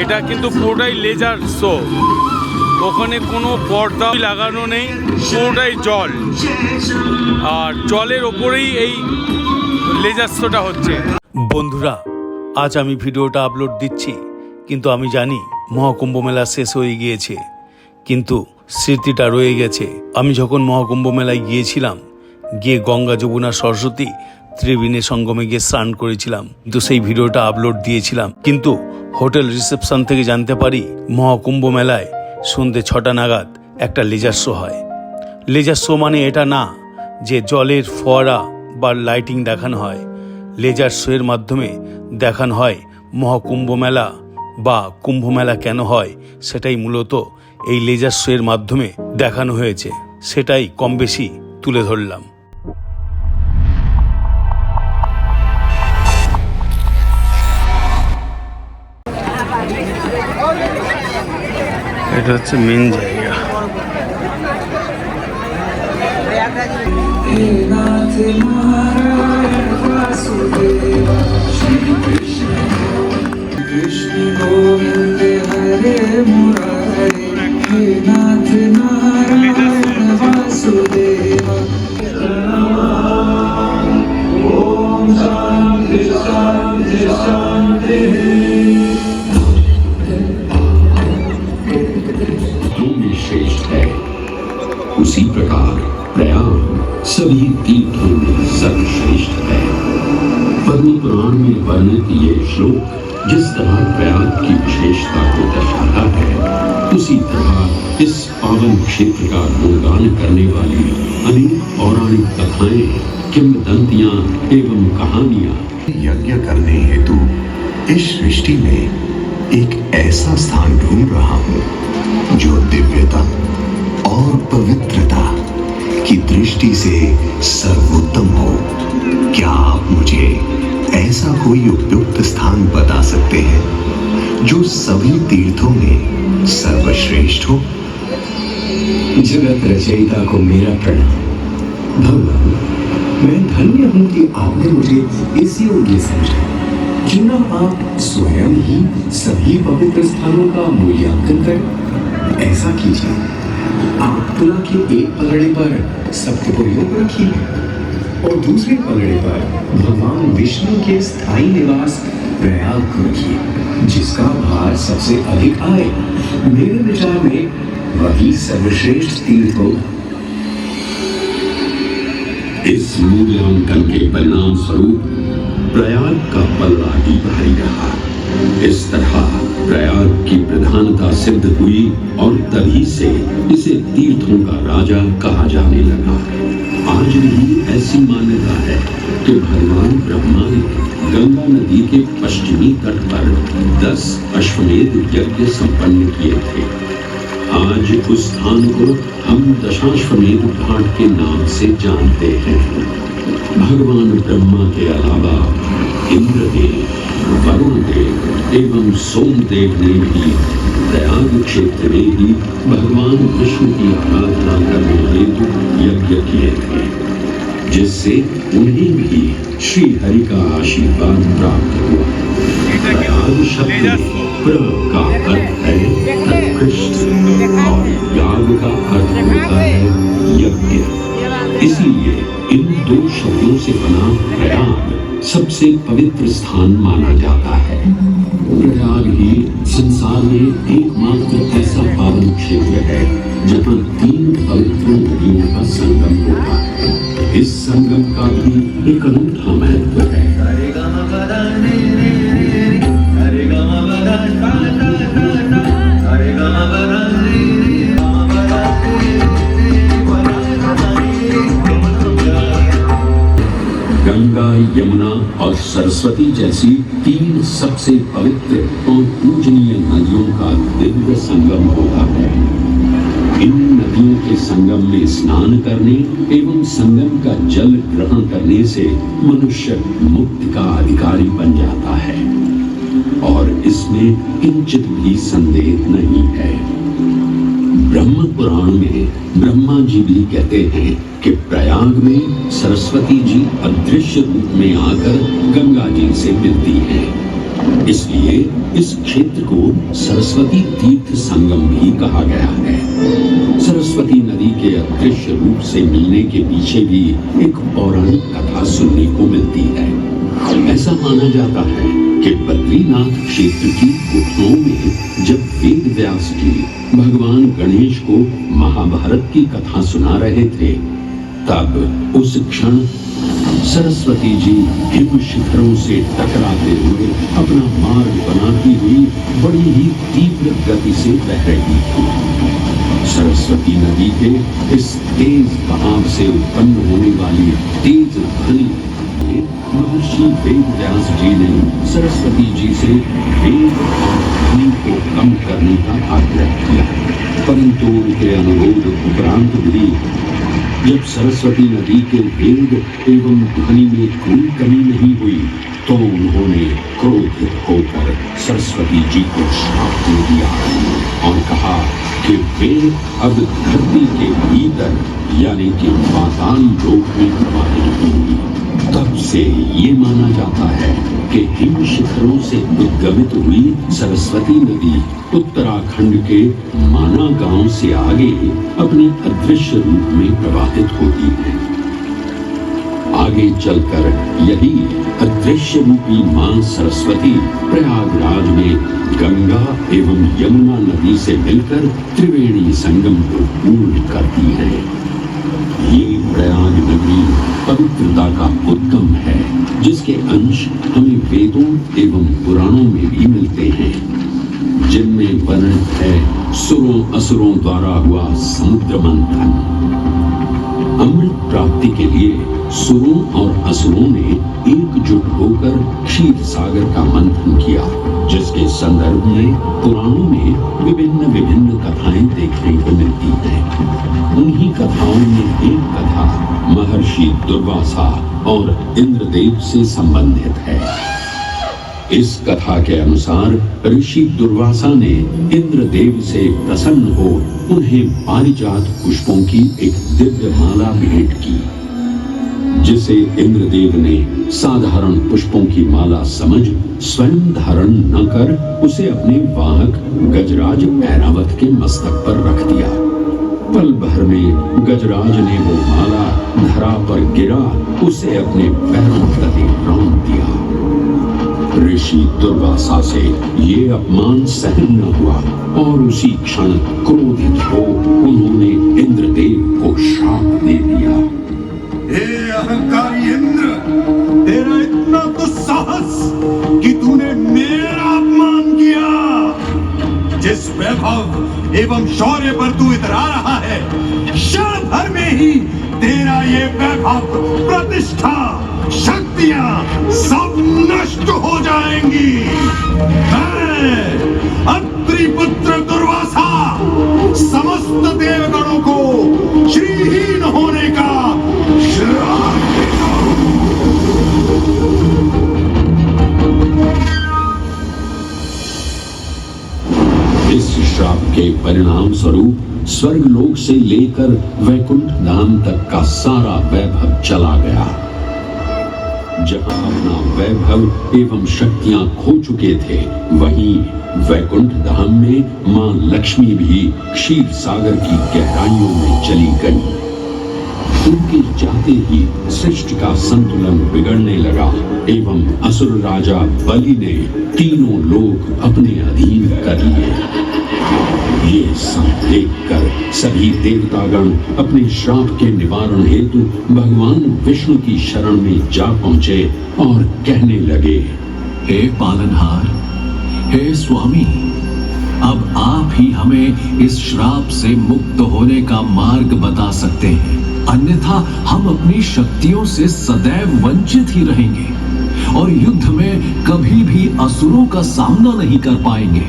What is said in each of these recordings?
এটা কিন্তু পুরোটাই লেজার শো, ওখানে কোনো পর্দা লাগানো নেই, পুরোটাই জল, আর জলের ওপরেই এই লেজার শোটা হচ্ছে। বন্ধুরা, আজ আমি ভিডিওটা আপলোড দিচ্ছি, কিন্তু আমি জানি মহাকুম্ভ মেলা শেষ হয়ে গিয়েছে, কিন্তু স্মৃতিটা রয়ে গেছে। আমি যখন মহাকুম্ভ মেলায় গিয়েছিলাম, গিয়ে গঙ্গা, যমুনা, সরস্বতী, ত্রিবেণী সঙ্গমে গিয়ে স্নান করেছিলাম, কিন্তু সেই ভিডিওটা আপলোড দিয়েছিলাম। কিন্তু হোটেল রিসেপশন থেকে জানতে পারি মহাকুম্ভ মেলায় সন্ধ্যে 6টা নাগাদ একটা লেজার শো হয়। লেজার শো মানে এটা না যে জলের ফোয়ারা বা লাইটিং দেখানো হয়। লেজার শো এর মাধ্যমে দেখানো হয় মহাকুম্ভ মেলা বা কুম্ভ মেলা কেন হয়, সেটাই মূলত এই লেজার শো এর মাধ্যমে দেখানো হয়েছে, সেটাই কম বেশি তুলে ধরলাম। এটা হচ্ছে মেন জায়গা। उसी प्रकार प्रयाग सभी तीर्थों में सर्वश्रेष्ठ है। पद्म पुराण में वर्णित ये श्लोक जिस तरह प्रयाग की विशेषता को दर्शाता है, उसी तरह इस पावन क्षेत्र का गुणगान करने वाली अनेक पौराणिक कथाएं, किंवदंतियां एवं कहानियां। यज्ञ करने हेतु इस सृष्टि में एक ऐसा स्थान ढूंढ रहा हूँ जो दिव्यता और पवित्रता की दृष्टि से सर्वोत्तम हो। क्या आप मुझे ऐसा कोई उपयुक्त स्थान बता सकते हैं जो सभी तीर्थों में सर्वश्रेष्ठ हो? जगत रचयिता को मेरा प्रणाम। भगवान, मैं धन्य हूँ कि आपने मुझे इस योग्य समझा। क्यों ना आप स्वयं ही सभी पवित्र स्थानों का मूल्यांकन करें। ऐसा कीजिए, आप तुला के एक पलड़े पर सप्तपुरियों को रखिए और दूसरे पलड़े पर भगवान विष्णु के स्थायी निवास प्रयाग को रखिए, जिसका भार सबसे अधिक आए। मेरे विचार में वही सर्वश्रेष्ठ तीर्थ होगा। इस मूल्यांकन के परिणाम स्वरूप प्रयाग का पलड़ा ही भारी रहा। इस तरह प्रयाग की प्रधानता सिद्ध हुई और तभी से इसे तीर्थों का राजा कहा जाने लगा। आज भी ऐसी मान्यता है कि भगवान ब्रह्मा ने गंगा नदी के पश्चिमी तट पर 10 अश्वमेध यज्ञ संपन्न किए थे। आज उस स्थान को हम दशाश्वमेध घाट के नाम से जानते हैं। भगवान ब्रह्मा के अलावा इंद्रदेव, वरुण देव एवं सोमदेव ने भी प्रयाग क्षेत्र में ही भगवान विष्णु की आराधना करने हेतु यज्ञ किए थे, जिससे उन्हें भी श्री हरि का आशीर्वाद प्राप्त हुआ। प्रयाग शब्द में प्र का अर्थ है उत्कृष्ट और याग का अर्थ होता है यज्ञ। इसीलिए इन दो शब्दों से बना प्रयाग सबसे पवित्र स्थान माना जाता है। प्रयाग ही संसार में एकमात्र ऐसा पावन क्षेत्र है जहाँ 3 पवित्र नदियों का संगम होता है। इस संगम का भी एक अनूठा महत्व है। गंगा, यमुना और सरस्वती जैसी 3 सबसे पवित्र और पूजनीय नदियों का दिव्य संगम होता है। इन नदियों के संगम में स्नान करने एवं संगम का जल ग्रहण करने से मनुष्य मुक्ति का अधिकारी बन जाता है और इसमें किंचित भी संदेह नहीं है। ब्रह्म पुराण में ब्रह्मा जी भी कहते हैं कि प्रयाग में सरस्वती जी अदृश्य रूप में आकर गंगा जी से मिलती हैं। इसलिए इस क्षेत्र को सरस्वती तीर्थ संगम भी कहा गया है। सरस्वती नदी के अदृश्य रूप से मिलने के पीछे भी एक पौराणिक कथा सुनने को मिलती है। ऐसा माना जाता है कि बद्रीनाथ क्षेत्र की गुफाओं में जब वेद व्यास जी भगवान गणेश को महाभारत की कथा सुना रहे थे, तब उस क्षण सरस्वती जी हिम शिखरों से टकराते हुए अपना मार्ग बनाती हुई बड़ी ही तीव्र गति से बह रही थी। सरस्वती नदी के इस तेज बहाव से उत्पन्न होने वाली तेज ध्वनि महर्षि वेद व्यास जी ने सरस्वती जी से वेग और ध्वनि को कम करने का आग्रह किया, परंतु उनके अनुरोध उपरांत भी जब सरस्वती नदी के वेग एवं ध्वनि में कोई कमी नहीं हुई, तो उन्होंने क्रोधित होकर सरस्वती जी को श्राप दे दिया और कहा कि वे अब धरती के भीतर यानी कि पाताल लोक में प्रवाहित होंगी। तब से ये माना जाता है कि हिम शिखरों से उद्गमित हुई सरस्वती नदी उत्तराखंड के माना गांव से आगे अपने अदृश्य रूप में प्रवाहित होती है। आगे चलकर यही अदृश्य रूपी मां सरस्वती प्रयागराज में गंगा एवं यमुना नदी से मिलकर त्रिवेणी संगम को पूर्ण करती है। ये प्रयाग नगरी पवित्रता का उद्गम है, जिसके अंश हमें वेदों एवं पुराणों में भी मिलते हैं, जिनमें वर्णित है सुरों असुरों द्वारा हुआ समुद्र मंथन। अमृत प्राप्ति के लिए सुरों और असुरों ने एकजुट होकर क्षीर सागर का मंथन किया, जिसके संदर्भ में पुराणों में विभिन्न कथाएं देखने को मिलती हैं। उन्हीं कथाओं में एक कथा महर्षि दुर्वासा और इंद्रदेव से संबंधित है। इस कथा के अनुसार ऋषि दुर्वासा ने इंद्रदेव से प्रसन्न हो उन्हें पारिजात पुष्पों की एक दिव्य माला भेंट की, जिसे इंद्रदेव ने साधारण पुष्पों की माला समझ स्वयं धारण न कर उसे अपने वाहक गजराज ऐरावत के मस्तक पर रख दिया। पल भर में गजराज ने वो माला धरा पर गिरा उसे अपने पैरों तले रौंद दिया। ऋषि दुर्वासा से ये अपमान सहन न हुआ और उसी क्षण क्रोधित हो उन्होंने इंद्रदेव को श्राप दे दिया। हे अहंकारी इंद्र, तेरा इतना तो साहस कि तूने मेरा अपमान किया। जिस वैभव एवं शौर्य पर तू इतरा रहा है, क्षण भर में ही तेरा ये वैभव, प्रतिष्ठा, शक्तियां सब नष्ट हो जाएंगी। मैं अत्रि पुत्र दुर्वासा समस्त देवगणों को श्रीहीन होने का श्राप देता हूं। इस श्राप के परिणाम स्वरूप स्वर्गलोक से लेकर वैकुंठ धाम तक का सारा वैभव चला गया। जहां अपना वैभव एवं शक्तियां खो चुके थे, वहीं वैकुंठ धाम में मां लक्ष्मी भी क्षीर सागर की गहराइयों में चली गई। उनके जाते ही सृष्टि का संतुलन बिगड़ने लगा एवं असुर राजा बलि ने तीनों लोक अपने अधीन कर लिए। ये सब देखकर सभी देवतागण अपने श्राप के निवारण हेतु भगवान विष्णु की शरण में जा पहुंचे और कहने लगे, हे पालनहार, हे स्वामी, अब आप ही हमें इस श्राप से मुक्त होने का मार्ग बता सकते हैं, अन्यथा हम अपनी शक्तियों से सदैव वंचित ही रहेंगे और युद्ध में कभी भी असुरों का सामना नहीं कर पाएंगे।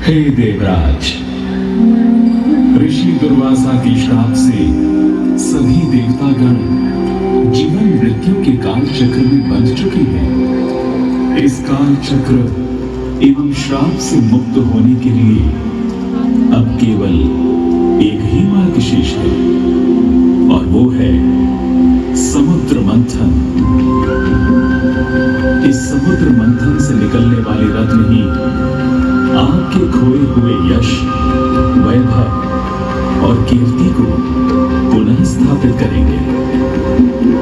हे देवराज, ऋषि दुर्वासा के श्राप से सभी देवतागण जीवन मृत्यु के काल चक्र में बंध चुके हैं। इस काल चक्र एवं श्राप से मुक्त होने के लिए अब केवल एक ही मार्ग शेष है और वो है समुद्र मंथन। इस समुद्र मंथन से निकलने वाले रत्न ही आपके खोए हुए यश, वैभव और कीर्ति को पुनः स्थापित करेंगे।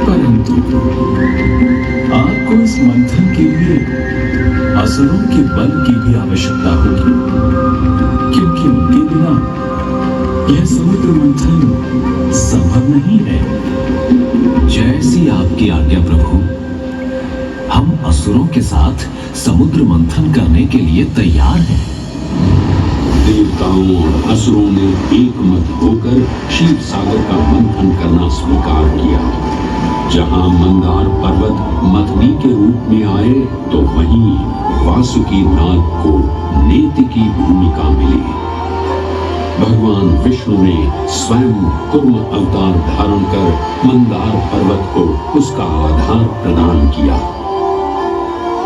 परंतु आपको इस मंथन के लिए असुरों के बल की भी आवश्यकता होगी, क्योंकि उनके बिना यह समुद्र मंथन संभव नहीं है। जैसी आपकी आज्ञा प्रभु। हम असुरों के साथ समुद्र मंथन करने के लिए तैयार हैं। देवताओं और असुरों ने एक मत होकर क्षीर सागर का मंथन करना स्वीकार किया। जहां मंदार पर्वत मथनी के रूप में आए तो वहीं वासुकी नाग को नेति की भूमिका मिली। भगवान विष्णु ने स्वयं कूर्म अवतार धारण कर मंदार पर्वत को उसका आधार प्रदान किया।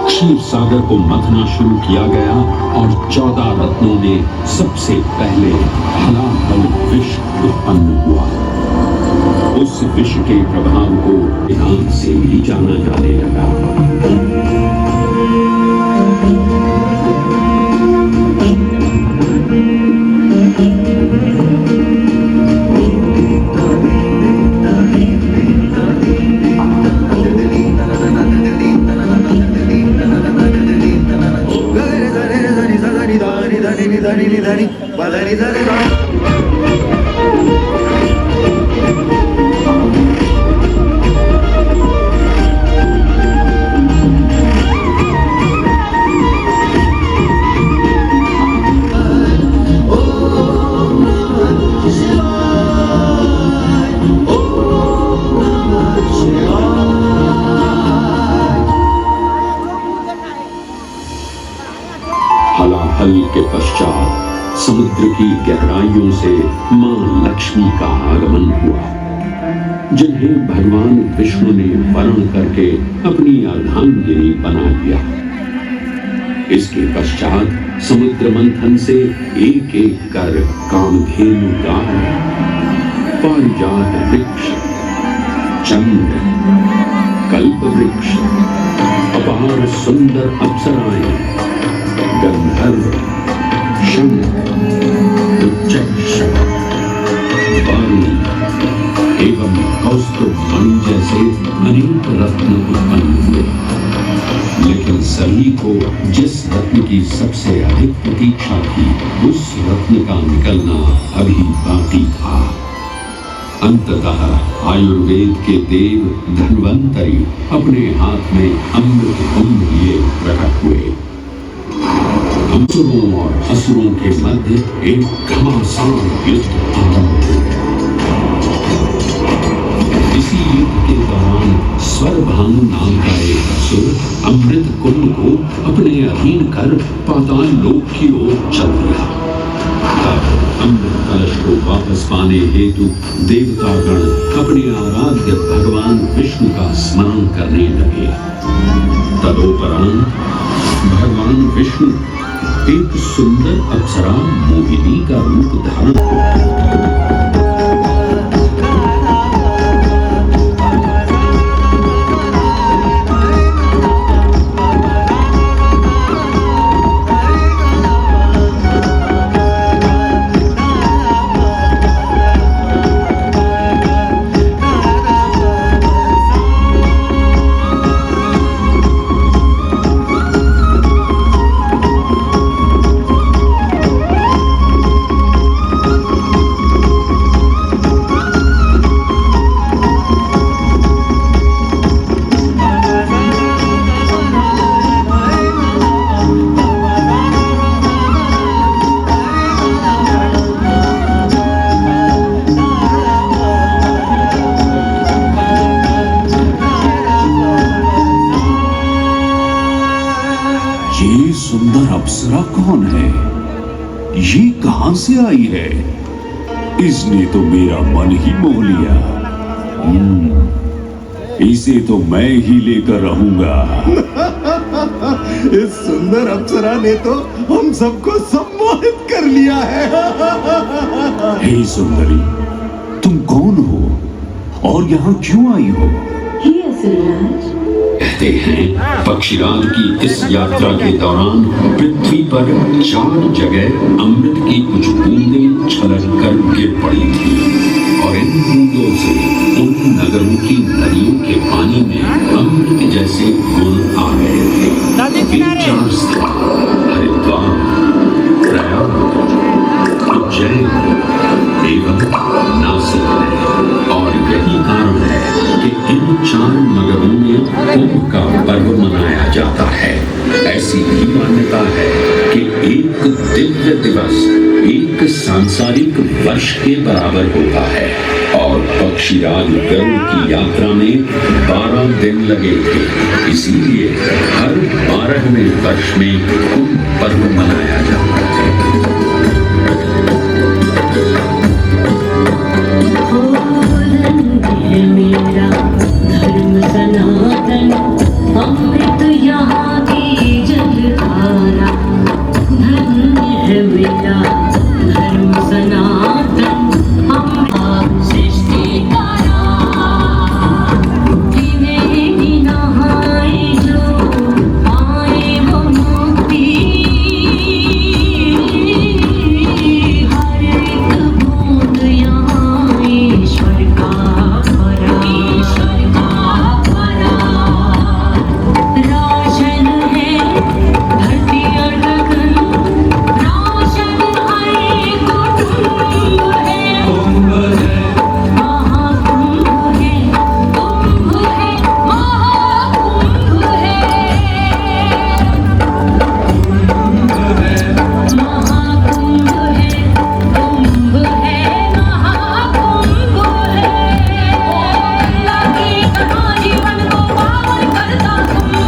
क्षीर सागर को मथना शुरू किया गया और 14 रत्नों में सबसे पहले हलाहल विष उत्पन्न हुआ। उस विष के प्रभाव को ध्यान से भी जाना जाने लगा। हलाहल के पश्चात समुद्र की गहराइयों से मां लक्ष्मी का आगमन हुआ, जिन्हें भगवान विष्णु ने वर्ण करके अपनी अर्धांगिनी बना लिया। इसके पश्चात समुद्र मंथन से एक एक कर कामधेनु गाय, पारिजात वृक्ष, चंद्र, कल्प वृक्ष, अपार सुंदर अप्सराएं, गंधर्व, शंख, उच्चैष, वरुण एवं कौस्तुभ मणि जैसे अनेक रत्न उत्पन्न हुए। लेकिन सभी को जिस रत्न की सबसे अधिक प्रतीक्षा थी, उस रत्न का निकलना अभी बाकी था। अंततः आयुर्वेद के देव धन्वंतरी अपने हाथ में अमृत कुंभ लिए प्रकट हुए। असुरों और असुरों के मध्य एक घमासान युद्ध आरंभ हुआ। इसी युद्ध के दौरान स्वरभानु नाम का एक असुर अमृत कुंभ को अपने अधीन कर पाताल लोक की ओर चल दिया। तब अमृत कलश को वापस पाने हेतु देवतागण अपने आराध्य भगवान विष्णु का स्मरण करने लगे। तदोपरांत भगवान विष्णु एक सुंदर अप्सरा मोहिनी का रूप धारण अप्सरा कौन है? ये कहां से आई है? इसने तो मेरा मन ही मोह लिया। इसे तो मैं ही लेकर रहूंगा। इस सुंदर अप्सरा ने तो हम सबको सम्मोहित कर लिया है। हे सुंदरी, तुम कौन हो और यहाँ क्यों आई हो? सूरज। कहते हैं पक्षीराज की इस यात्रा के दौरान पृथ्वी पर 4 जगह अमृत की कुछ बूंदें छलक कर गिर पड़ी थी और इन बूंदों से उन नगरों की नदियों के पानी में अमृत जैसे गुण आ गए थे। वे 4 स्थान हरिद्वार, प्रयाग, उज्जैन एवं नासिक है और यही कारण है कि इन 4 नगरों में कुंभ का पर्व मनाया जाता है। ऐसी भी मान्यता है कि एक दिव्य दिवस एक सांसारिक वर्ष के बराबर होता है और पक्षीराज गरुड़ की यात्रा में 12 दिन लगे थे। इसीलिए हर 12वें वर्ष में कुंभ पर्व मनाया जाता है। मेरा धर्म सनातन, अमृत यहाँ की जलधारा। धन्य है मेरा धर्म सनातन, अमृत सृष्टि का त्रिवेणी नहाए जो पाए वो मुक्ति। हर एक बूंद यहाँ ईश्वर का रोशन है धरती और गगन, रोशन है कुटुंब है, महाकुंभ है, कुंभ है, महाकुंभ है, महाकुंभ है, कुंभ है, महाकुंभ है। जीवन को पावन करता कुंभ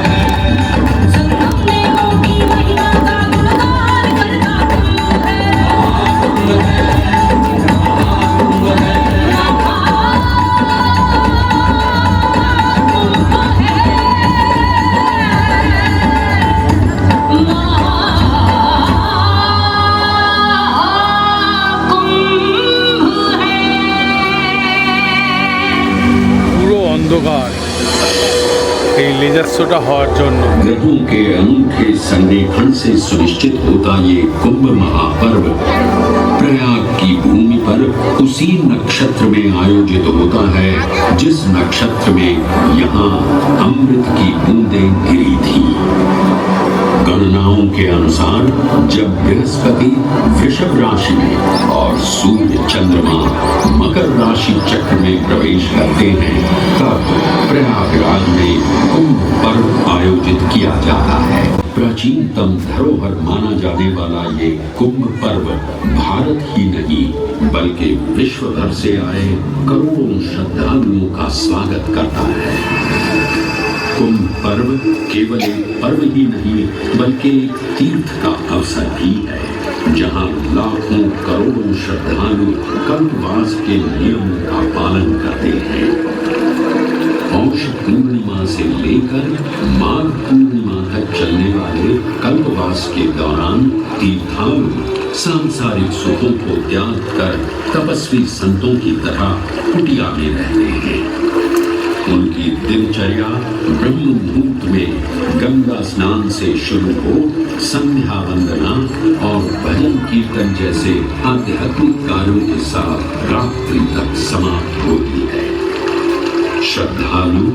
है, संगम देवों की महिमा का गुणगान करता कुंभ পুরো অন্ধকার এই লেজার শোটা হওয়ার জন্য। ग्रहों के अनूठे संरेखण से सुनिश्चित होता ये कुंभ महापर्व प्रयाग की भूमि पर उसी नक्षत्र में आयोजित होता है जिस नक्षत्र में यहाँ अमृत की बूंदें गिरी थी। गणनाओं के अनुसार जब बृहस्पति वृषभ राशि में और सूर्य चंद्रमा मकर राशि चक्र में प्रवेश करते हैं तब प्रयागराज में कुंभ पर्व आयोजित किया जाता है। प्राचीनतम धरोहर माना जाने वाला ये कुंभ पर्व भारत ही नहीं बल्कि विश्व भर से आए करोड़ों श्रद्धालुओं का स्वागत करता है। कुंभ पर्व केवल एक पर्व ही नहीं बल्कि एक तीर्थ का अवसर भी है जहां लाखों करोड़ों श्रद्धालु कल्पवास के नियमों का पालन करते हैं। पौष पूर्णिमा से लेकर माघ पूर्णिमा तक चलने वाले कल्पवास के दौरान तीर्थालु सांसारिक सुखों को त्याग कर तपस्वी संतों की तरह कुटिया में रहते हैं। उनकी दिनचर्या ब्रह्म मुहूर्त में गंगा स्नान से शुरू हो संध्या वंदना और भजन कीर्तन जैसे आध्यात्मिक कार्यों के साथ रात्रि तक समाप्त होती है। श्रद्धालु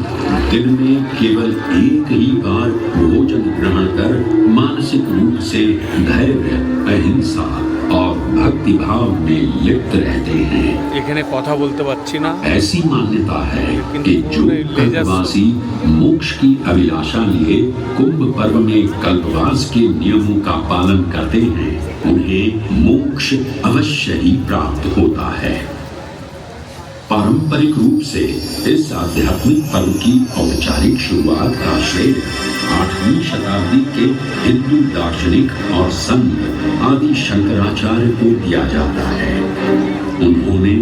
दिन में केवल एक ही बार भोजन ग्रहण कर मानसिक रूप से धैर्य, अहिंसा और भक्ति भाव में लिप्त रहते हैं। এখানে কথা বলতে পারছি না। ऐसी मान्यता है कि जो कल्पवासी मोक्ष की अभिलाषा लिए कुंभ पर्व में कल्पवास के नियमों का पालन करते हैं उन्हें मोक्ष अवश्य ही प्राप्त होता है। पारंपरिक रूप से इस आध्यात्मिक पर्व की औपचारिक शुरुआत का श्रेय 8वीं शताब्दी के हिंदू दार्शनिक और संत आदि शंकराचार्य को दिया जाता है। उन्होंने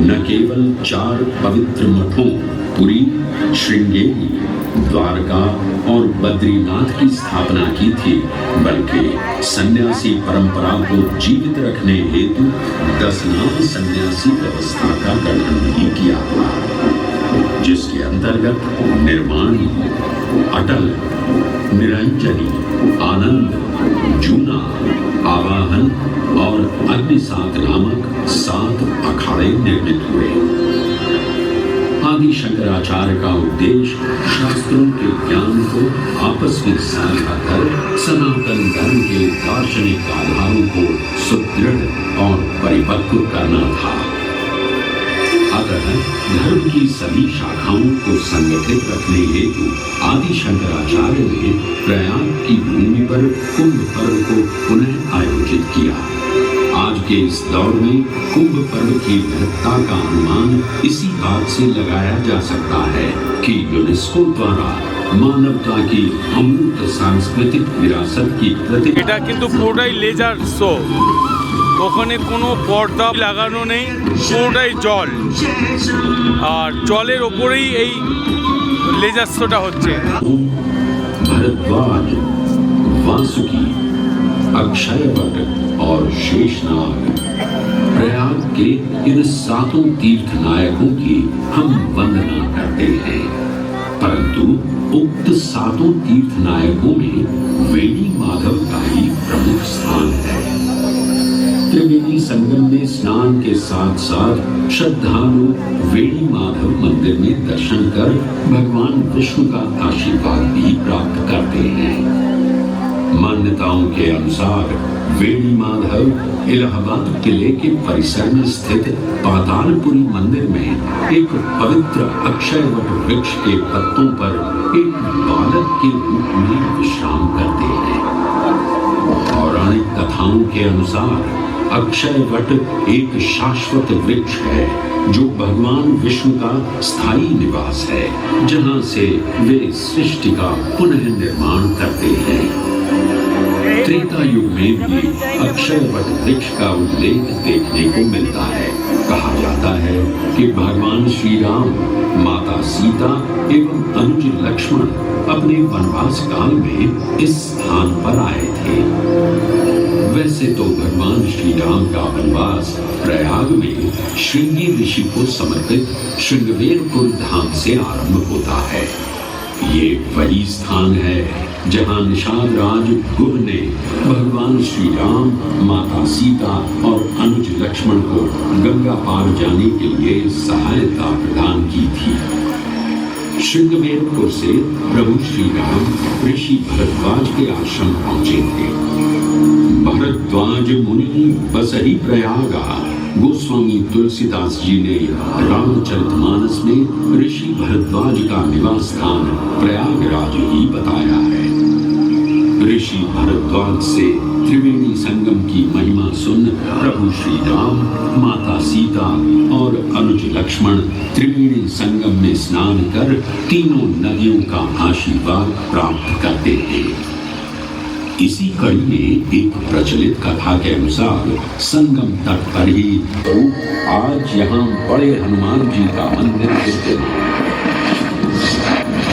न केवल 4 पवित्र मठों पुरी, श्रृंगेरी, द्वारका और बद्रीनाथ की स्थापना की थी, बल्कि सन्यासी परंपरा को जीवित रखने हेतु 10 नाम सन्यासी व्यवस्था का गठन भी किया था, जिसके अंतर्गत निर्माणी, अटल, निरंजनी, आनंद, जूना, आवाहन और अग्निसात नामक 7 अखाड़े निर्मित हुए। आदि शंकराचार्य का उद्देश्य शास्त्रों के ज्ञान को आपस में साझा कर सनातन धर्म के दार्शनिक आधारों को सुदृढ़ और परिपक्व करना था। अतः धर्म की सभी शाखाओं को संगठित रखने हेतु आदि शंकराचार्य ने प्रयाग की भूमि पर कुंभ पर्व को पुनः आयोजित किया। आज के इस दौर में कुंभ पर्व की महत्ता का अनुमान इसी बात से लगाया जा सकता है कि यूनेस्को द्वारा मानवता की अमूर्त सांस्कृतिक विरासत की এটা কিন্তু পুরোটাই লেজার শো, ওখানে কোনো পর্দা লাগানো নেই, পুরোটাই জল, আর জলের ওপরেই এই লেজার শোটা হচ্ছে। भरद्वाज, वासुकी, अक्षयवट और शेषनाग, प्रयाग के इन 7 तीर्थ नायकों की हम वंदना करते हैं, परंतु उक्त 7 तीर्थ नायकों में वेणी माधव का ही प्रमुख स्थान है। त्रिवेणी संगम में स्नान के साथ साथ श्रद्धालु वेणी माधव मंदिर में दर्शन कर भगवान विष्णु का आशीर्वाद भी प्राप्त करते हैं। मान्यताओं के अनुसार वेणी माधव इलाहाबाद किले के परिसर में स्थित पातालपुरी मंदिर में एक पवित्र अक्षयवट वृक्ष के पत्तों पर एक बालक के रूप में विश्राम करते हैं। पौराणिक कथाओं के अनुसार अक्षयवट एक शाश्वत वृक्ष है जो भगवान विष्णु का स्थायी निवास है, जहां से वे सृष्टि का पुनः निर्माण करते हैं। त्रेता युग में भी अक्षयवट वृक्ष का उल्लेख देखने को मिलता है। कहा जाता है कि भगवान श्री राम, माता सीता एवं अनुज लक्ष्मण अपने वनवास काल में इस स्थान पर आए थे। वैसे तो भगवान श्री राम का वनवास प्रयाग में श्रृंगी ऋषि को समर्पित श्रृंगवेरपुर धाम से आरंभ होता है। ये वही स्थान है जहां निषाद राज गुह ने भगवान श्री राम, माता सीता और अनुज लक्ष्मण को गंगा पार जाने के लिए सहायता प्रदान की थी। श्रृंगवेरपुर से प्रभु श्री राम ऋषि भरद्वाज के आश्रम पहुंचे थे। भरद्वाज मुनि बसहि प्रयागा, गोस्वामी तुलसीदास जी ने रामचरितमानस में ऋषि भरद्वाज का निवास स्थान प्रयागराज ही बताया है। ऋषि भरद्वाज से त्रिवेणी संगम की महिमा सुन प्रभु श्री राम, माता सीता और अनुज लक्ष्मण त्रिवेणी संगम में स्नान कर तीनों नदियों का आशीर्वाद प्राप्त करते हैं। इसी कड़ी में एक प्रचलित कथा के अनुसार संगम तट पर ही आज यहाँ बड़े हनुमान जी का मंदिर स्थित है।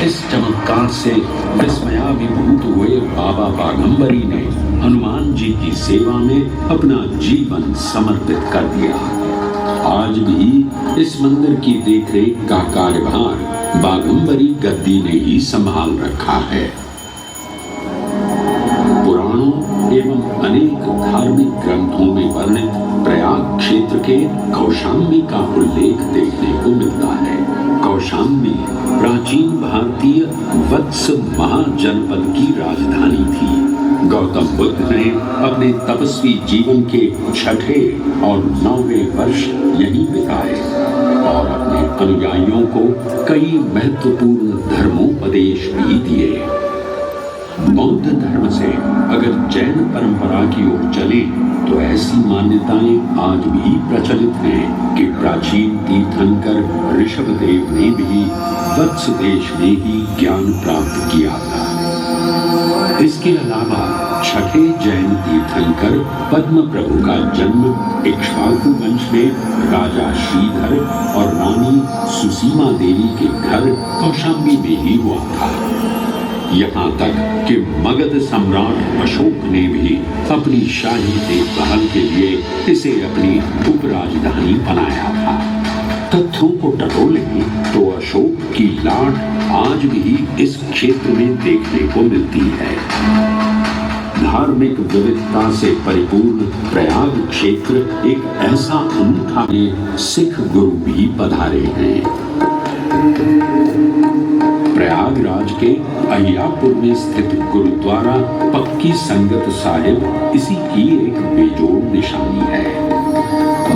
इस चमत्कार से विस्मयाभिभूत हुए बाबा बाघंबरी ने हनुमान जी की सेवा में अपना जीवन समर्पित कर दिया। आज भी इस मंदिर की देखरेख का कार्यभार बाघंबरी गद्दी ने ही संभाल रखा है। एवं अनेक धार्मिक ग्रंथों में वर्णित प्रयाग क्षेत्र के कौशाम्बी का उल्लेख देखने को मिलता है। कौशाम्बी प्राचीन भारतीय वत्स महाजनपद की राजधानी थी। गौतम बुद्ध ने अपने तपस्वी जीवन के 6ठे और 9वें वर्ष यहीं बिताए और अपने अनुयायियों को कई महत्वपूर्ण धर्मोपदेश भी दिए। बौद्ध धर्म से अगर जैन परंपरा की ओर चले तो ऐसी मान्यताएं आज भी प्रचलित हैं कि प्राचीन तीर्थंकर ऋषभदेव ने भी वत्स देश में ही ज्ञान प्राप्त किया था। इसके अलावा छठ छठे जैन तीर्थंकर पद्म प्रभु का जन्म इक्ष्वाकु वंश में राजा श्रीधर और रानी सुसीमा देवी के घर कौशाम्बी में ही हुआ था। यहाँ तक कि मगध सम्राट अशोक ने भी अपनी शाही देखभाल के लिए इसे अपनी उपराजधानी बनाया था। तथ्यों को टटोलें तो अशोक की लाट आज भी इस क्षेत्र में देखने को मिलती है। धार्मिक विविधता से परिपूर्ण प्रयाग क्षेत्र एक ऐसा अनूठा है, सिख गुरु भी पधारे हैं। प्रयागराज के अहियापुर में स्थित गुरुद्वारा पक्की संगत साहिब इसी की एक बेजोड़ निशानी है।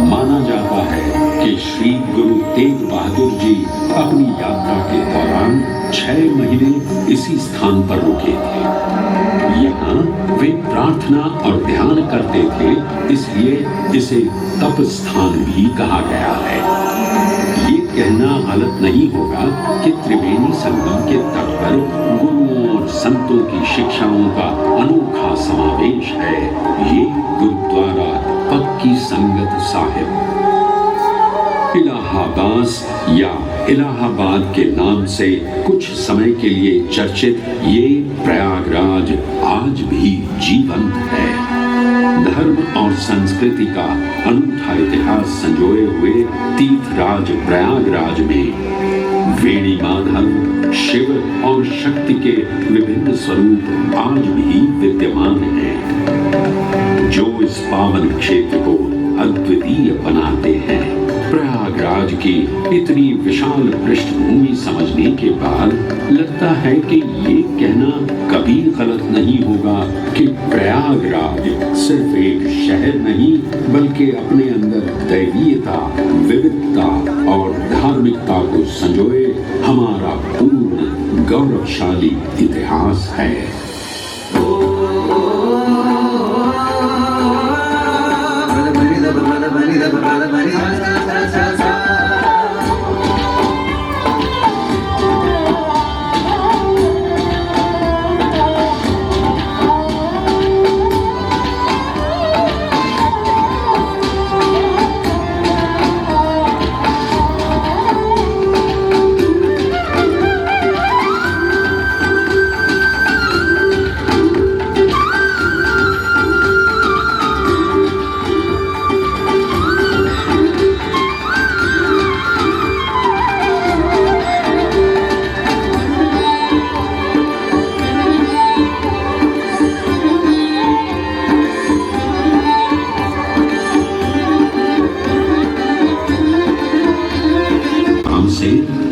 माना जाता है कि श्री गुरु तेग बहादुर जी अपनी यात्रा के दौरान 6 महीने इसी स्थान पर रुके थे। यहाँ वे प्रार्थना और ध्यान करते थे, इसलिए इसे तप स्थान भी कहा गया है। ये कहना गलत नहीं होगा कि त्रिवेणी संगम के तट पर गुरुओं और संतों की शिक्षाओं का अनोखा समावेश है। ये गुरुद्वारा पक्की संगत साहिब इलाहाबाद या इलाहाबाद के नाम से कुछ समय के लिए चर्चित ये प्रयागराज आज भी जीवंत है। धर्म और संस्कृति का अनूठा इतिहास संजोए हुए तीर्थराज प्रयागराज में वेणी माधव, शिव और शक्ति के विभिन्न स्वरूप आज भी विद्यमान हैं, जो इस पावन क्षेत्र को अद्वितीय बनाते हैं। प्रयागराज की इतनी विशाल पृष्ठभूमि समझने के बाद लगता है कि ये कहना कभी गलत नहीं होगा कि प्रयागराज सिर्फ एक शहर नहीं बल्कि अपने अंदर दैवीयता, विविधता और धार्मिकता को संजोए हमारा पूर्ण गौरवशाली इतिहास है।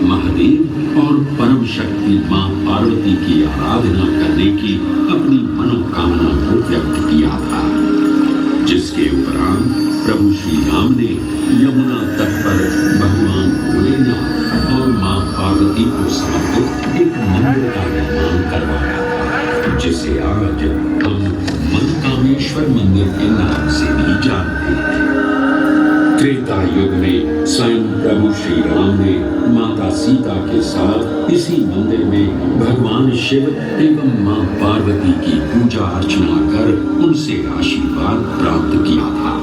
महादेव और परम शक्ति मां पार्वती की आराधना करने की अपनी मनोकामना को व्यक्त किया था, जिसके उपरांत प्रभु श्री राम ने यमुना तट पर भगवान भोलेनाथ और मां पार्वती को समर्पित एक मंदिर का निर्माण करवाया था, जिसे आज हम मनकामेश्वर मंदिर के नाम से भी जानते हैं। त्रेता युग में स्वयं प्रभु श्री राम ने माता सीता के साथ इसी मंदिर में भगवान शिव एवं मां पार्वती की पूजा अर्चना कर उनसे आशीर्वाद प्राप्त किया था।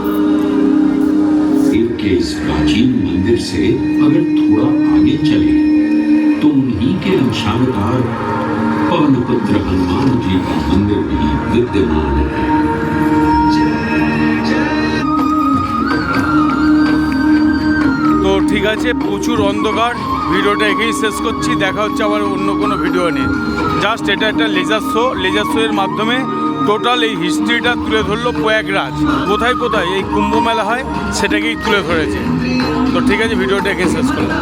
शिव के इस प्राचीन मंदिर से अगर थोड़ा आगे चले तो उन्हीं के अंशावतार पवन पुत्र हनुमान जी का मंदिर भी विद्यमान है। তো ঠিক আছে, প্রচুর অন্ধকার, ভিডিওটা এখানেই শেষ করছি। দেখা হচ্ছে আবার অন্য কোনো ভিডিও নিয়ে। জাস্ট এটা একটা লেজার শো এর মাধ্যমে টোটাল এই হিস্ট্রিটা তুলে ধরলো প্রয়াগরাজ। কোথায় কোথায় এই কুম্ভ মেলা হয় সেটাকেই তুলে ধরেছে। তো ঠিক আছে, ভিডিওটা এখানে শেষ করলাম।